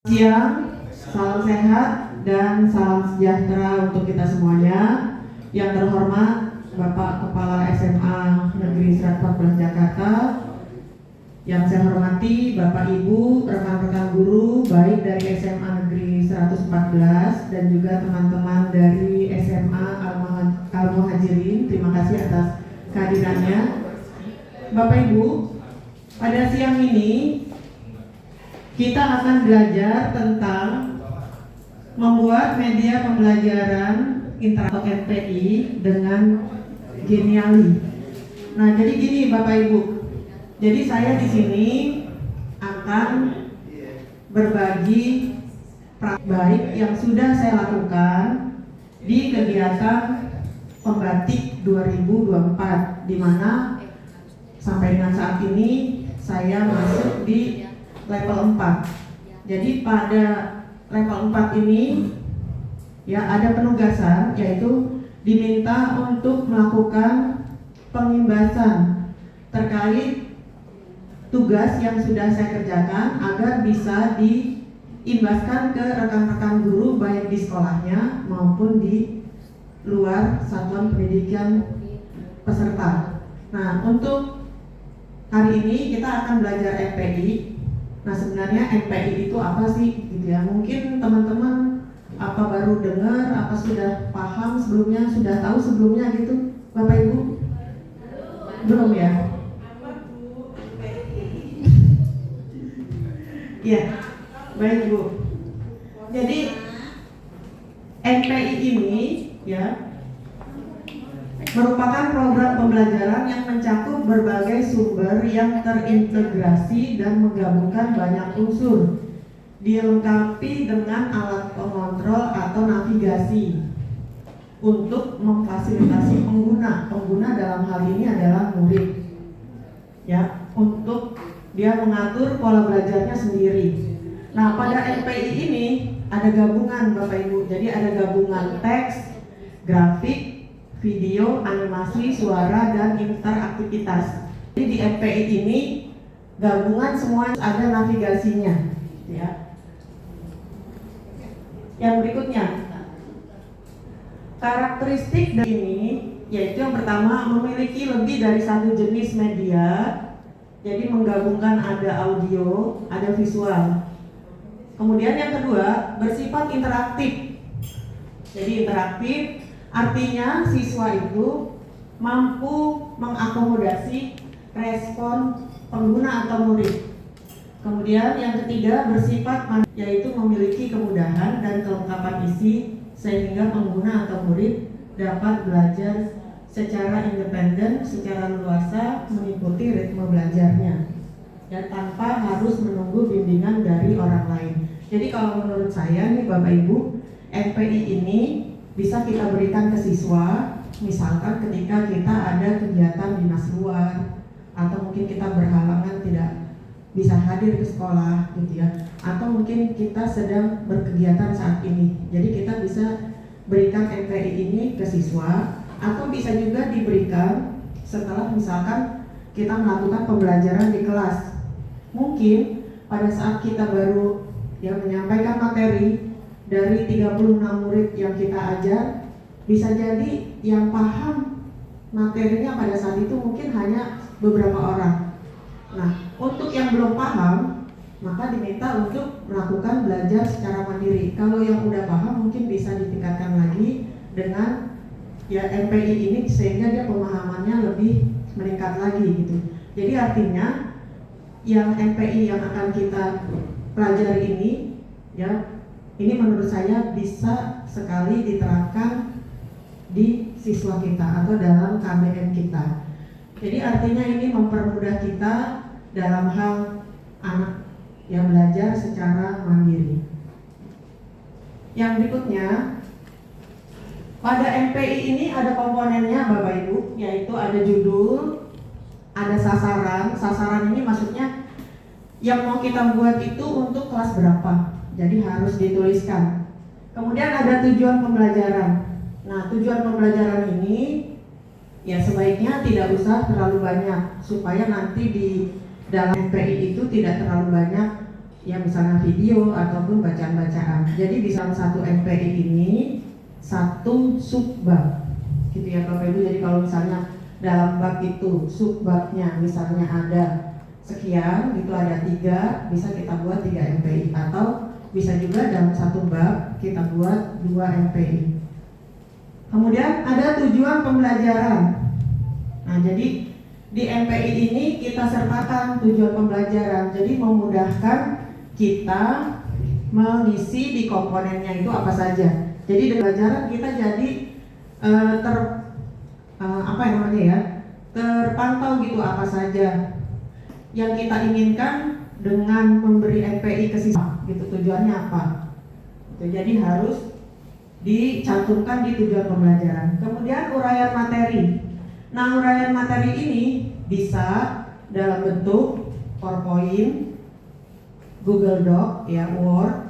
Siang, salam sehat dan salam sejahtera untuk kita semuanya. Yang terhormat Bapak Kepala SMA Negeri 114 Jakarta, yang saya hormati Bapak Ibu, rekan-rekan guru baik dari SMA Negeri 114 dan juga teman-teman dari SMA Al-Muhajirin. Terima kasih atas kehadirannya. Bapak Ibu, pada siang ini kita akan belajar tentang membuat media pembelajaran interaktif MPI dengan Geniali. Nah, jadi gini Bapak Ibu. Jadi saya di sini akan berbagi baik yang sudah saya lakukan di kegiatan Pembatik 2024, di mana sampai dengan saat ini saya masuk di level 4. Jadi pada level 4 ini ya ada penugasan, yaitu diminta untuk melakukan pengimbasan terkait tugas yang sudah saya kerjakan agar bisa diimbaskan ke rekan-rekan guru baik di sekolahnya maupun di luar satuan pendidikan peserta. Nah, untuk hari ini kita akan belajar MPI. Nah, sebenarnya MPI itu apa sih gitu ya? Mungkin teman-teman apa baru dengar, apa sudah paham sebelumnya, sudah tahu sebelumnya gitu, Bapak Ibu? Belum ya? Ya, baik Bu. Jadi MPI ini ya merupakan program pembelajaran yang mencakup berbagai sumber yang terintegrasi dan menggabungkan banyak unsur, dilengkapi dengan alat pengontrol atau navigasi untuk memfasilitasi pengguna. Pengguna dalam hal ini adalah murid, ya, untuk dia mengatur pola belajarnya sendiri. Nah, pada MPI ini ada gabungan Bapak Ibu. Jadi ada gabungan teks, grafik, video, animasi, suara, dan interaktivitas. Jadi di MPI ini gabungan semua ada navigasinya, ya. Yang berikutnya, karakteristik dari ini yaitu yang pertama memiliki lebih dari satu jenis media. Jadi menggabungkan ada audio, ada visual. Kemudian yang kedua bersifat interaktif. Jadi interaktif artinya siswa itu mampu mengakomodasi respon pengguna atau murid. Kemudian yang ketiga bersifat yaitu memiliki kemudahan dan kelengkapan isi sehingga pengguna atau murid dapat belajar secara independen, secara leluasa mengikuti ritme belajarnya dan tanpa harus menunggu bimbingan dari orang lain. Jadi kalau menurut saya nih Bapak Ibu, MPI ini bisa kita berikan ke siswa, misalkan ketika kita ada kegiatan dinas luar atau mungkin kita berhalangan tidak bisa hadir ke sekolah gitu ya, atau mungkin kita sedang berkegiatan saat ini. Jadi kita bisa berikan MPI ini ke siswa, atau bisa juga diberikan setelah misalkan kita melakukan pembelajaran di kelas. Mungkin pada saat kita baru ya menyampaikan materi dari 36 murid yang kita ajar, bisa jadi yang paham materinya pada saat itu mungkin hanya beberapa orang. Nah, untuk yang belum paham, maka diminta untuk melakukan belajar secara mandiri. Kalau yang udah paham mungkin bisa ditingkatkan lagi dengan ya MPI ini sehingga dia pemahamannya lebih meningkat lagi gitu. Jadi artinya yang MPI yang akan kita pelajari ini ya, ini menurut saya bisa sekali diterapkan di siswa kita atau dalam KBM kita. Jadi artinya ini mempermudah kita dalam hal anak yang belajar secara mandiri. Yang berikutnya, pada MPI ini ada komponennya Bapak Ibu, yaitu ada judul, ada sasaran. Sasaran ini maksudnya yang mau kita buat itu untuk kelas berapa. Jadi harus dituliskan. Kemudian ada tujuan pembelajaran. Nah, tujuan pembelajaran ini ya sebaiknya tidak usah terlalu banyak supaya nanti di dalam MPI itu tidak terlalu banyak ya misalnya video ataupun bacaan-bacaan. Jadi di salah satu MPI ini satu subbab gitu ya Bapak Ibu. Jadi kalau misalnya dalam bab itu subbabnya misalnya ada sekian, itu ada 3, bisa kita buat 3 MPI, atau bisa juga dalam satu bab kita buat 2 MPI. Kemudian ada tujuan pembelajaran. Nah, jadi di MPI ini kita sertakan tujuan pembelajaran. Jadi memudahkan kita mengisi di komponennya itu apa saja. Jadi di pembelajaran kita jadi terpantau gitu apa saja yang kita inginkan dengan memberi MPI ke siswa gitu, tujuannya apa. Jadi harus dicantumkan di tujuan pembelajaran. Kemudian uraian materi. Nah, uraian materi ini bisa dalam bentuk PowerPoint, Google Doc, ya Word,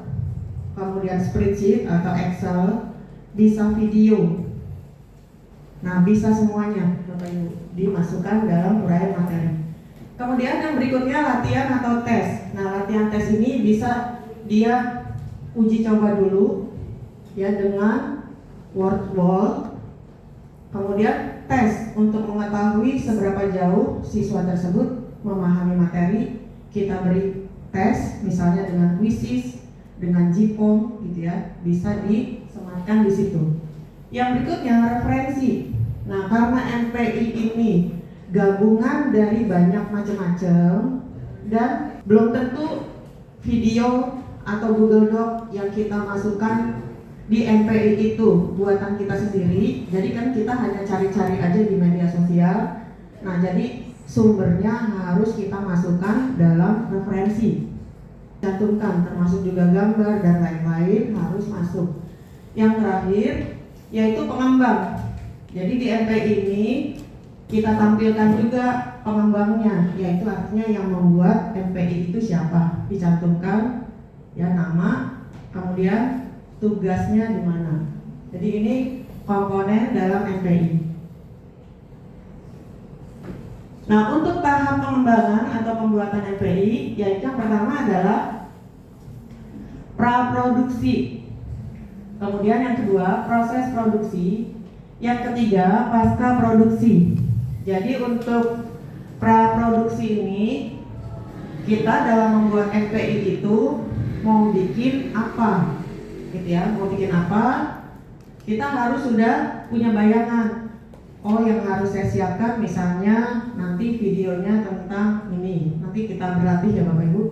kemudian spreadsheet atau Excel, bisa video. Nah, bisa semuanya Bapak Ibu dimasukkan dalam uraian materi. Kemudian yang berikutnya latihan atau tes. Nah, latihan tes ini bisa dia uji coba dulu ya dengan word wall. Kemudian tes untuk mengetahui seberapa jauh siswa tersebut memahami materi. Kita beri tes misalnya dengan quizzes, dengan JPOM gitu ya, bisa disematkan di situ. Yang berikutnya referensi. Nah, karena MPI ini gabungan dari banyak macam-macam dan belum tentu video atau Google Doc yang kita masukkan di MPI itu buatan kita sendiri. Jadi kan kita hanya cari-cari aja di media sosial. Nah, jadi sumbernya harus kita masukkan dalam referensi, cantumkan, termasuk juga gambar dan lain-lain harus masuk. Yang terakhir yaitu pengembang. Jadi di MPI ini kita tampilkan juga pengembangnya, yaitu artinya yang membuat MPI itu siapa, dicantumkan ya nama, kemudian tugasnya di mana. Jadi ini komponen dalam MPI. Nah, untuk tahap pengembangan atau pembuatan MPI, yaitu yang pertama adalah praproduksi. Kemudian yang kedua proses produksi. Yang ketiga pasca produksi. Jadi untuk praproduksi ini kita dalam membuat MPI itu mau bikin apa, gitu ya, mau bikin apa, kita harus sudah punya bayangan. Oh, yang harus saya siapkan misalnya nanti videonya tentang ini, nanti kita berlatih ya Bapak Ibu.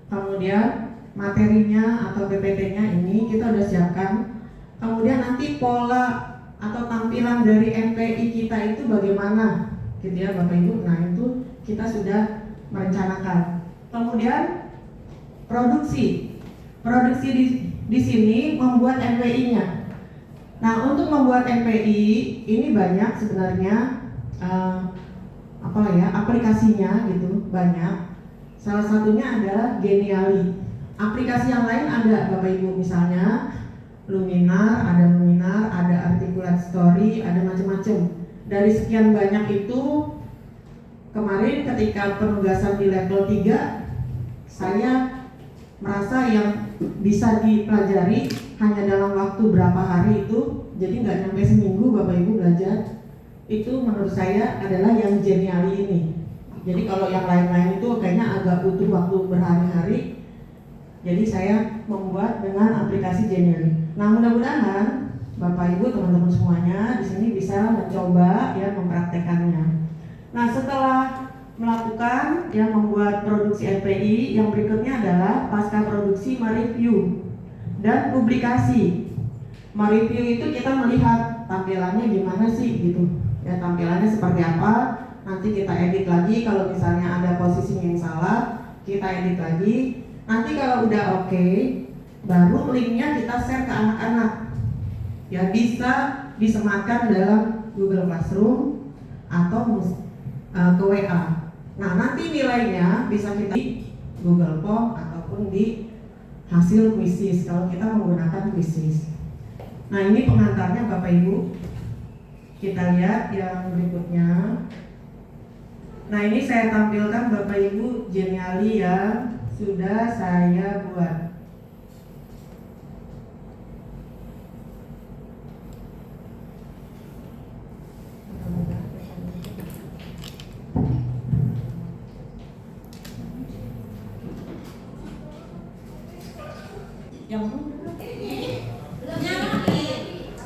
Kemudian materinya atau PPT-nya ini kita udah siapkan. Kemudian nanti pola atau tampilan dari MPI kita itu bagaimana, gitu ya Bapak Ibu. Nah, itu kita sudah merencanakan. Kemudian produksi di sini membuat MPI-nya. Nah, untuk membuat MPI ini banyak sebenarnya aplikasinya gitu, banyak. Salah satunya adalah Geniali. Aplikasi yang lain ada Bapak Ibu, misalnya Luminar, ada Articulate Story, ada macam-macam. Dari sekian banyak itu, kemarin ketika penugasan di level 3, saya merasa yang bisa dipelajari hanya dalam waktu berapa hari itu, jadi nggak nyampe seminggu Bapak Ibu belajar. Itu menurut saya adalah yang Geniali ini. Jadi kalau yang lain-lain itu kayaknya agak butuh waktu berhari-hari. Jadi saya membuat dengan aplikasi Geniali. Nah, mudah-mudahan Bapak Ibu teman-teman semuanya di sini bisa mencoba ya mempraktekannya. Nah, setelah melakukan ya membuat produksi MPI, yang berikutnya adalah pasca produksi mereview dan publikasi. Mereview itu kita melihat tampilannya gimana sih gitu. Ya, tampilannya seperti apa, nanti kita edit lagi. Kalau misalnya ada posisinya yang salah, kita edit lagi. Nanti kalau udah oke, baru linknya kita share ke anak-anak. Ya, bisa disematkan dalam Google Classroom atau ke WA. Nah, nanti nilainya bisa kita di Google Form ataupun di hasil quizzes kalau kita menggunakan quizzes. Nah, ini pengantarnya Bapak Ibu. Kita lihat yang berikutnya. Nah, ini saya tampilkan Bapak Ibu Geniali yang sudah saya buat.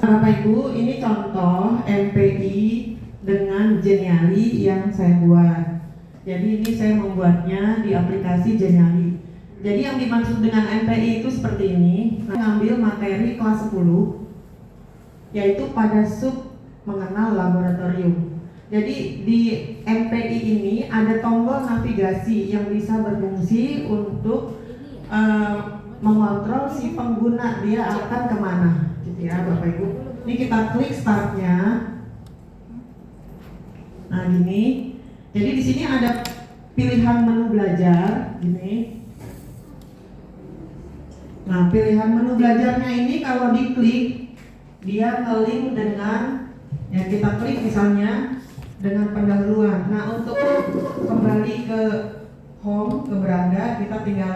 Bapak Ibu, ini contoh MPI dengan Geniali yang saya buat. Jadi ini saya membuatnya di aplikasi Geniali. Jadi yang dimaksud dengan MPI itu seperti ini. Mengambil materi kelas 10, yaitu pada sub mengenal laboratorium. Jadi di MPI ini ada tombol navigasi yang bisa berfungsi untuk mengontrol si pengguna dia akan kemana, gitu ya Bapak Ibu. Ini kita klik startnya. Nah gini. Jadi di sini ada pilihan menu belajar, gini. Nah pilihan menu belajarnya ini kalau diklik dia nge-link dengan, ya kita klik misalnya dengan pendahuluan. Nah untuk kembali ke home, ke beranda, kita tinggal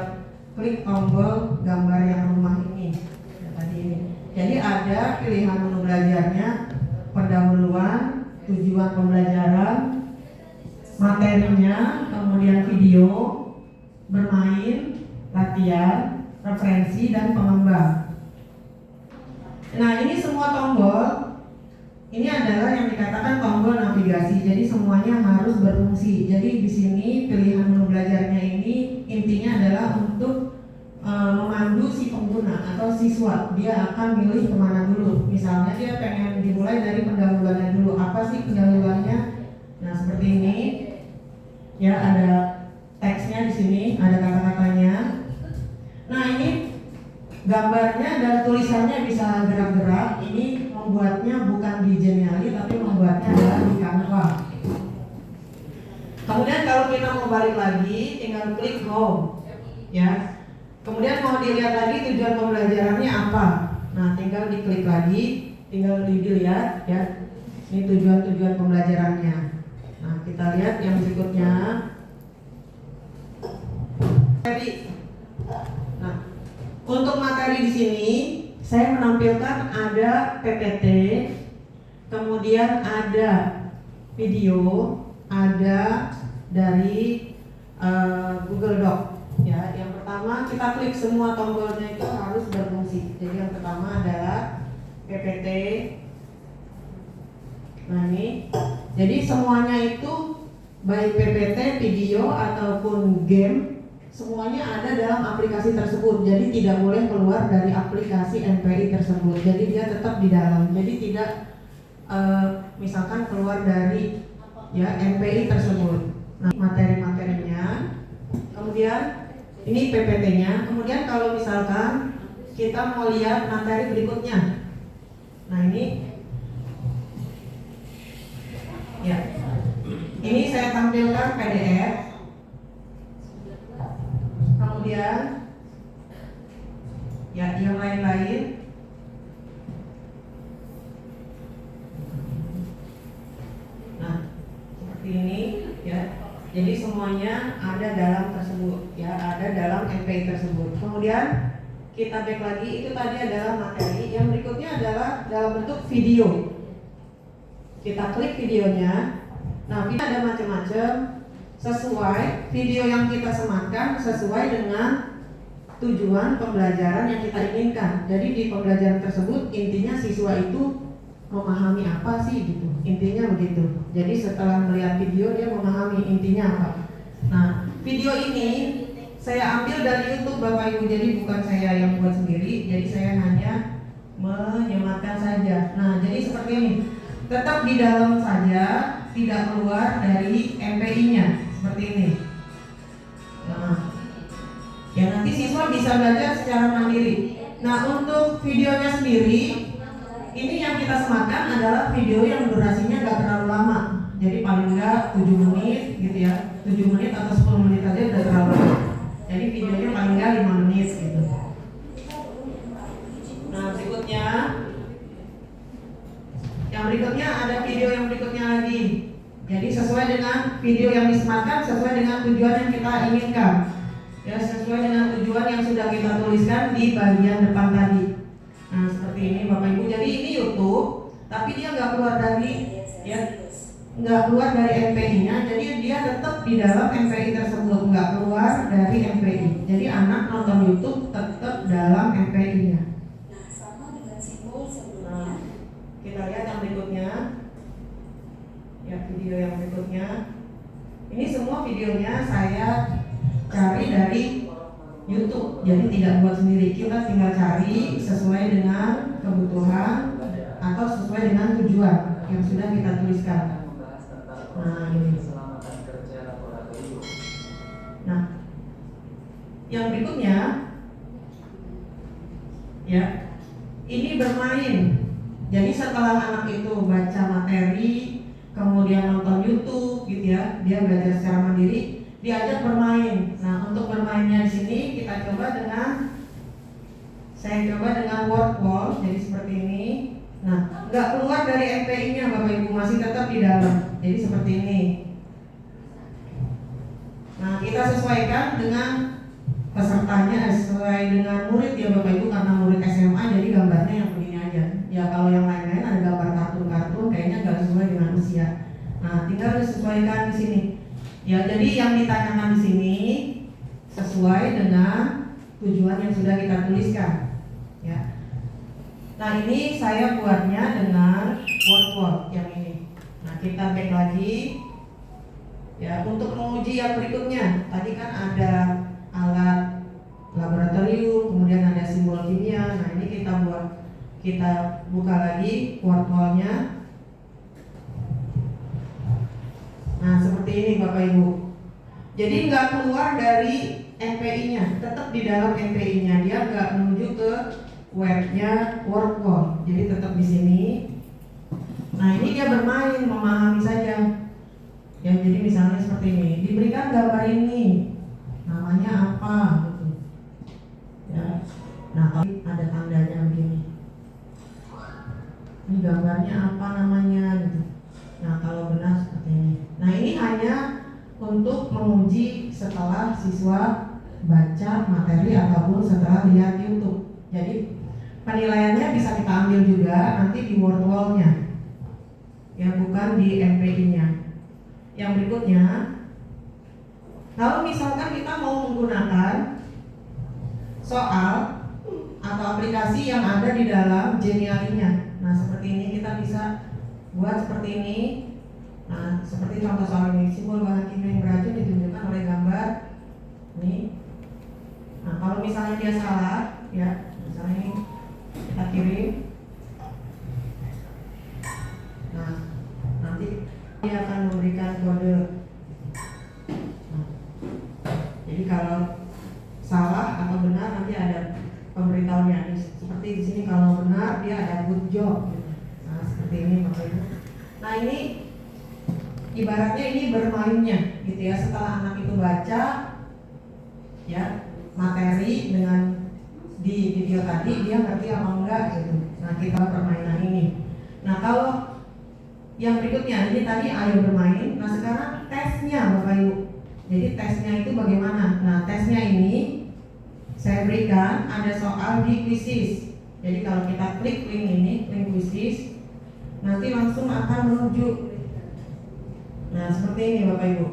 klik tombol gambar yang rumah ini, ya, tadi ini. Jadi ada pilihan menu belajarnya, pendahuluan, tujuan pembelajaran, materinya, kemudian video, bermain, latihan, referensi, dan pengembang. Nah ini semua tombol, ini adalah yang dikatakan tombol navigasi. Jadi semuanya harus berfungsi. Jadi di sini pilihan menu belajarnya ini intinya adalah untuk memandu si pengguna atau siswa. Dia akan milih kemana dulu. Misalnya dia pengen dimulai dari pendahuluannya dulu. Apa sih pendahuluannya? Nah seperti ini. Ya ada teksnya di sini, ada kata-katanya. Nah ini gambarnya dan tulisannya bisa gerak-gerak. Ini membuatnya bukan di Geniali tapi membuatnya adalah di Canva. Kemudian kalau kita mau balik lagi, tinggal klik home, ya. Kemudian mau dilihat lagi tujuan pembelajarannya apa. Nah tinggal diklik lagi, tinggal dilihat ya. Ini tujuan-tujuan pembelajarannya. Nah kita lihat yang berikutnya. Materi. Nah untuk materi di sini saya menampilkan ada PPT, kemudian ada video, ada dari Google Doc. Ya, yang pertama kita klik semua tombolnya itu harus berfungsi. Jadi yang pertama adalah PPT. Nah ini, jadi semuanya itu baik PPT, video ataupun game, semuanya ada dalam aplikasi tersebut. Jadi tidak boleh keluar dari aplikasi MPI tersebut. Jadi dia tetap di dalam. Jadi tidak misalkan keluar dari ya MPI tersebut. Nah, materi-materinya, kemudian ini PPT-nya. Kemudian kalau misalkan kita mau lihat materi berikutnya, nah ini, ya, ini saya tampilkan PDF. Kemudian, ya yang lain-lain. Nah, seperti ini, ya. Jadi semuanya ada dalam tersebut, ya, ada dalam MPI tersebut. Kemudian kita back lagi, itu tadi adalah materi. Yang berikutnya adalah dalam bentuk video. Kita klik videonya. Nah, kita ada macam-macam sesuai video yang kita sematkan sesuai dengan tujuan pembelajaran yang kita inginkan. Jadi di pembelajaran tersebut intinya siswa itu memahami apa sih gitu, intinya begitu. Jadi setelah melihat video dia memahami intinya apa. Nah video ini saya ambil dari YouTube Bapak Ibu, jadi bukan saya yang buat sendiri. Jadi saya hanya menyematkan saja. Nah jadi seperti ini, tetap di dalam saja, tidak keluar dari MPI-nya seperti ini. Nah ya nanti siswa bisa belajar secara mandiri. Nah untuk videonya sendiri, ini yang kita sematkan adalah video yang durasinya nggak terlalu lama. Jadi paling nggak 7 menit gitu ya, 7 menit atau 10 menit aja udah terlalu lama. Jadi videonya paling nggak 5 menit gitu. Nah berikutnya, yang berikutnya ada video yang berikutnya lagi. Jadi sesuai dengan video yang disematkan, sesuai dengan tujuan yang kita inginkan. Ya, sesuai dengan tujuan yang sudah kita tuliskan di bagian depan tadi. Nah, seperti ini Bapak Ibu. Jadi ini YouTube, tapi dia nggak keluar dari nggak keluar dari MPI-nya. Jadi dia tetap di dalam MPI tersebut, nggak keluar dari MPI. Jadi anak nonton YouTube tetap dalam MPI-nya. Nah, sama dengan simbol sebelumnya. Kita lihat yang berikutnya. Ya, video yang berikutnya. Ini semua videonya saya cari dari YouTube, jadi tidak buat sendiri. Kita tinggal cari sesuai dengan kebutuhan atau sesuai dengan tujuan yang sudah kita tuliskan. Nah, ini. Nah, yang berikutnya, ya, ini bermain. Jadi setelah anak itu baca materi, kemudian nonton YouTube, gitu ya, dia belajar secara mandiri, diajak bermain. Nah, untuk bermainnya di sini kita coba dengan word wall, jadi seperti ini. Nah, nggak keluar dari MPI-nya Bapak Ibu, masih tetap di dalam. Jadi seperti ini. Nah, kita sesuaikan dengan pesertanya, sesuai dengan murid ya Bapak Ibu, karena murid SMA jadi gambarnya yang begini aja. Ya kalau yang lain-lain ada gambar kartun-kartun kayaknya nggak sesuai dengan usia. Nah, tinggal disesuaikan di sini. Ya, jadi yang ditanyakan di sini sesuai dengan tujuan yang sudah kita tuliskan. Ya. Nah, ini saya buatnya dengan word yang ini. Nah, kita back lagi. Ya, untuk menguji yang berikutnya, tadi kan ada alat laboratorium, kemudian ada simbol kimia. Nah, ini kita buka lagi word-nya. Nah, seperti ini Bapak Ibu. Jadi nggak keluar dari MPI-nya, tetap di dalam MPI-nya. Dia nggak menuju ke webnya word. Jadi tetap di sini. Nah, ini dia bermain, memahami saja. Ya, jadi misalnya seperti ini. Diberikan gambar ini, namanya apa? Gitu. Ya. Nah, kalau ada tandanya begini. Ini gambarnya apa namanya? Gitu. Nah, kalau benar seperti ini. Nah, ini hanya untuk menguji setelah siswa baca materi ataupun setelah lihat YouTube. Jadi penilaiannya bisa kita ambil juga nanti di word wall-nya. Ya, bukan di MPI-nya. Yang berikutnya, kalau misalkan kita mau menggunakan soal atau aplikasi yang ada di dalam Geniali-nya. Nah, seperti ini kita bisa buat seperti ini. Nah, seperti contoh soal ini, simbol bahan kimia yang beracun ditunjukkan oleh gambar ini. Nah, kalau misalnya dia salah, ya, misalnya ini kita kirim. Nah, nanti dia akan memberikan kode. Nah, jadi kalau salah atau benar nanti ada pemberitahunya. Seperti di sini kalau benar dia ada good job. Nah, seperti ini Bapak Ibu. Nah, ini ibaratnya ini bermainnya gitu ya. Setelah anak itu baca ya materi dengan di video tadi, dia ngerti apa enggak gitu. Nah, kita permainan ini. Nah, kalau yang berikutnya ini tadi ayo bermain. Nah, sekarang tesnya Bapak Ibu. Jadi tesnya itu bagaimana? Nah, tesnya ini saya berikan ada soal di Quizizz. Jadi kalau kita klik link ini, link Quizizz, nanti langsung akan menuju. Nah, seperti ini Bapak Ibu.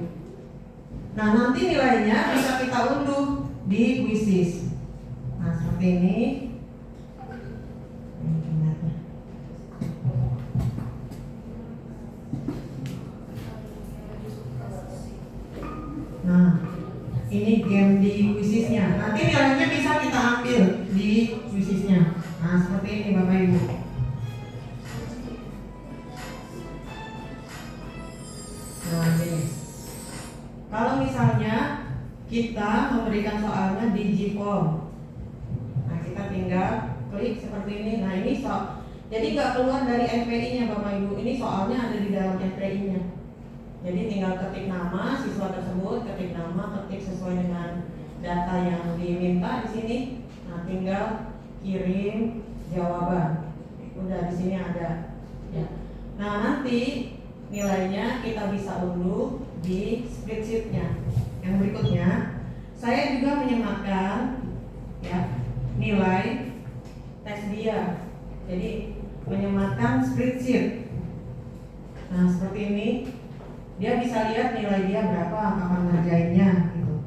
Nah, nanti nilainya bisa kita unduh di Quizizz. Nah, seperti ini. Nah, ini game di Quizizz-nya. Nanti nilainya bisa kita ambil di Quizizz-nya. Nah, seperti ini Bapak Ibu. Nah, ini. Kalau misalnya kita memberikan soalnya di Gform, nah kita tinggal klik seperti ini. Nah, ini soal. Jadi nggak keluar dari MPI-nya Bapak Ibu. Ini soalnya ada di dalam MPI-nya. Jadi tinggal ketik nama siswa tersebut, ketik nama, ketik sesuai dengan data yang diminta di sini. Nah, tinggal kirim jawaban. Udah di sini ada. Ya. Nah, nanti nilainya kita bisa unduh di spreadsheet-nya. Yang berikutnya, saya juga menyematkan ya nilai tes dia. Jadi menyematkan spreadsheet. Nah seperti ini, dia bisa lihat nilai dia berapa, kapan ngerjainnya gitu.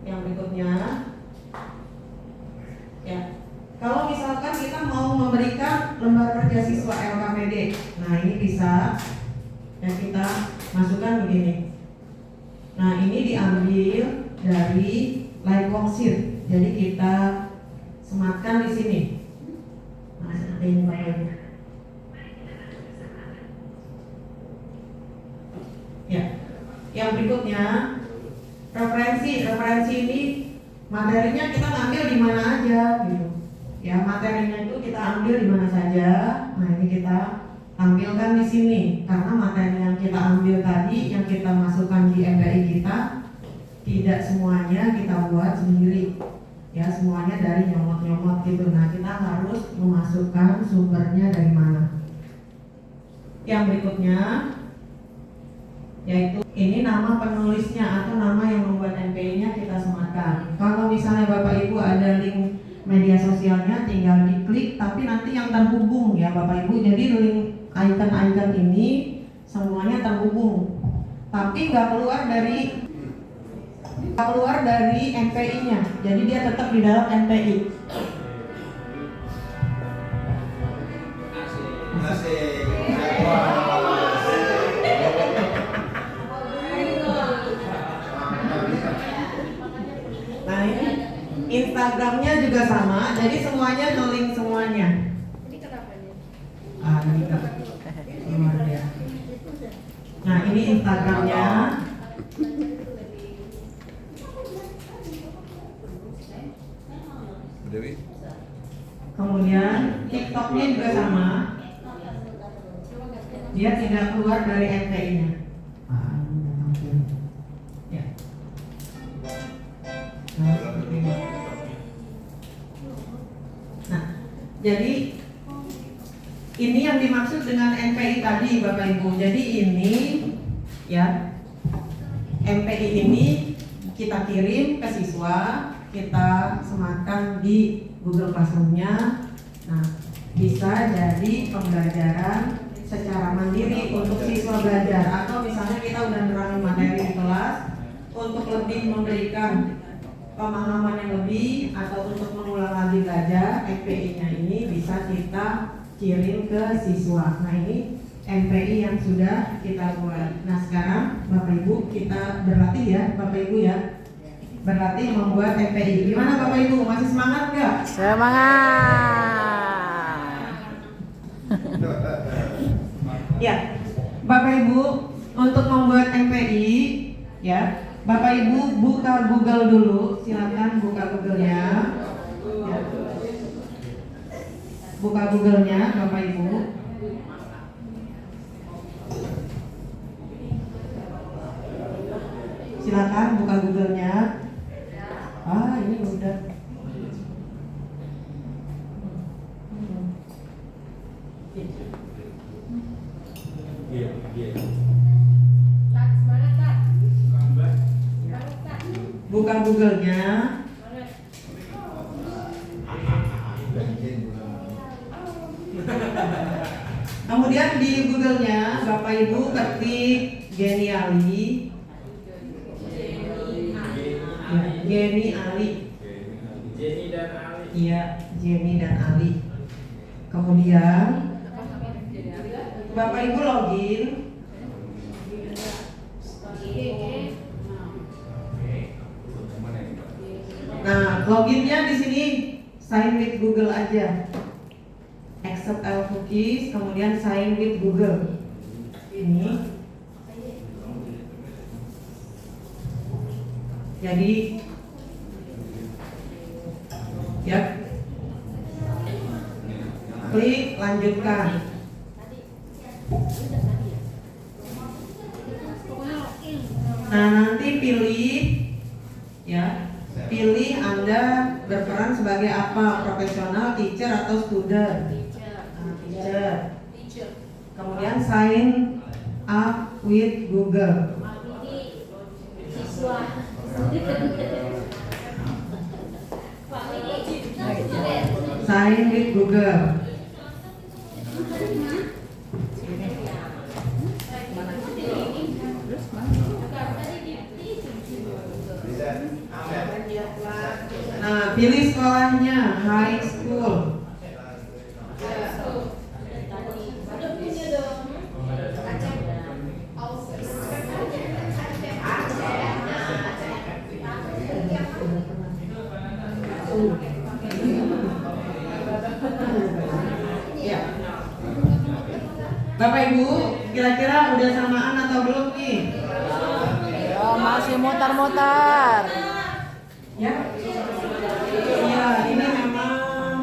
Yang berikutnya, ya kalau misalkan kita mau memberikan lembar kerja siswa LKPD, nah ini bisa yang kita masukkan begini. Nah ini diambil dari live worksheet, jadi kita sematkan di sini. Nah seperti ini Bapak Ibu. Ya, yang berikutnya referensi ini materinya kita ambil di mana aja gitu. Ya materinya itu kita ambil di mana saja. Nah ini kita tampilkan di sini karena materi yang kita ambil tadi yang kita masukkan di MPI kita tidak semuanya kita buat sendiri. Ya semuanya dari nyomot-nyomot gitu. Nah kita harus memasukkan sumbernya dari mana. Yang berikutnya yaitu ini nama penulisnya atau nama yang membuat MPI-nya kita sematkan. Kalau misalnya Bapak Ibu ada link media sosialnya tinggal diklik, tapi nanti yang terhubung ya Bapak Ibu. Jadi link icon-icon ini semuanya terhubung, tapi nggak keluar dari MPI-nya. Jadi dia tetap di dalam MPI. Nah ini Instagramnya juga sama, jadi semuanya nge-link semuanya. Ini kenapa nih? Ini luar biasa. Nah ini Instagramnya. Dewi. Kemudian TikToknya juga sama. Dia tidak keluar dari MPI-nya. Ya. Nah, jadi ini yang dimaksud dengan MPI tadi Bapak Ibu. Jadi ini ya MPI ini kita kirim ke siswa, kita sematkan di Google Classroom-nya. Nah, bisa jadi pembelajaran secara mandiri untuk siswa belajar, atau misalnya kita udah nerangin materi di kelas untuk lebih memberikan pemahaman yang lebih atau untuk mengulang lagi belajar, MPI-nya ini bisa kita kirim ke siswa. Nah ini MPI yang sudah kita buat. Nah sekarang Bapak Ibu kita berlatih ya Bapak Ibu ya, berlatih membuat MPI. Gimana Bapak Ibu, masih semangat gak? Semangat. Ya Bapak Ibu, untuk membuat MPI ya Bapak Ibu buka Google dulu, silakan buka Google-nya. Ya. Buka Google-nya Bapak Ibu. Silakan buka Google-nya. Ini udah. Iya. Buka Google-nya. Kemudian di Google-nya Bapak Ibu ketik Geni Ali. Geni Ali. Jenny dan Ali. Iya, Jenny dan Ali. Kemudian Bapak Ibu login. Nah, loginnya di sini sign with Google aja. Accept all cookies, kemudian sign with Google. Ini. Jadi ya. Klik lanjutkan. Nah, nanti pilih ya. Pilih Anda berperan sebagai apa, profesional, teacher atau student. Nah, teacher. Kemudian sign up with Google. Siswa. Sign with Google. Nah, pilih sekolahnya, high school. Ya. Bapak Ibu, kira-kira udah samaan atau belum nih? Oh, masih mutar-mutar. Ya. Iya, ini memang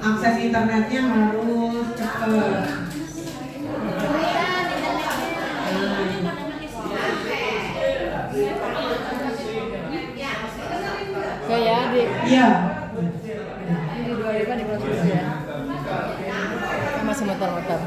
akses internetnya harus cepat. Oke ya, Iya. di dua depan di belakang ya. Masih mutar-mutar.